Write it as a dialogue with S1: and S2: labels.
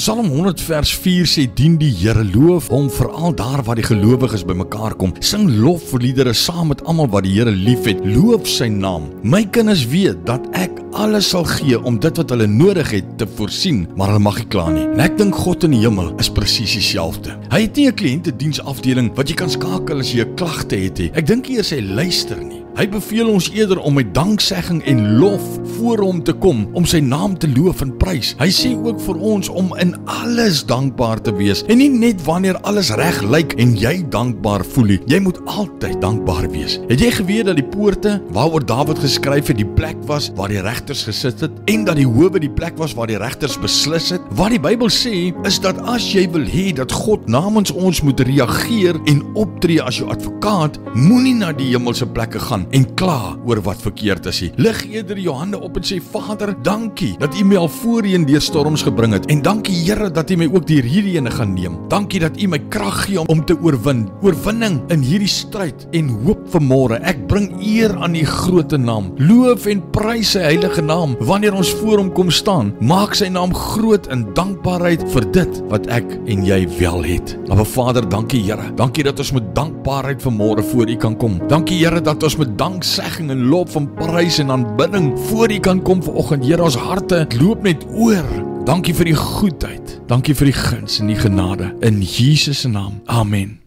S1: Psalm 100 vers 4 sê, dien die Here, loof hom veral daar waar die gelowiges bymekaar kom. Sing lofliedere saam met almal wat die Here liefhet. Loof sy naam. My kinders weet dat ek alles sal gee om dit wat hulle nodig het te voorsien, maar hulle mag nie kla nie. En ek dink God in die hemel is presies dieselfde. Hy het nie 'n kliëntediensafdeling wat jy kan skakel as jy 'n klagte het nie. Ek dink nie eers hy luister nie. Hy beveel ons eerder om met danksegging en lof voor hom te kom, om sy naam te loof en prys. Hy sê ook vir ons om in alles dankbaar te wees, en nie net wanneer alles reg lyk en jy dankbaar voel nie. Jy moet altyd dankbaar wees. Het jy geweet dat die poorte waaroor Dawid geskryf het, die plek was waar die regters gesit het, en dat die howe die plek was waar die regters beslis het? Wat die Bybel sê, is dat as jy wil hê dat God namens ons moet reageer en optree as jou advokaat, moenie na die hemelse plekke gaan en kla oor wat verkeerd is nie. Lig eerder jou hande op en sê, Vader, dankie dat U my al voorheen deur storms gebring het, en dankie Here dat U my ook deur hierdie ene gaan neem. Dankie dat U my krag gee om te oorwin. Oorwinning in hierdie stryd en hoop vir môre. Ek bring eer aan U groote naam. Loof en prys sy heilige naam wanneer ons voor hom kom staan. Maak sy naam groot in dankbaarheid vir dit wat ek en jy wel het. Maar Vader, dankie Here. Dankie dat ons met dankbaarheid vir môre voor U kan kom. Dankie Here dat ons met danksegging en lof en prys en aanbidding voor U kan kom vanoggend. Here, ons harte loop net oor. Dankie vir die goedheid. Dankie vir die guns en die genade. In Jesus se naam. Amen.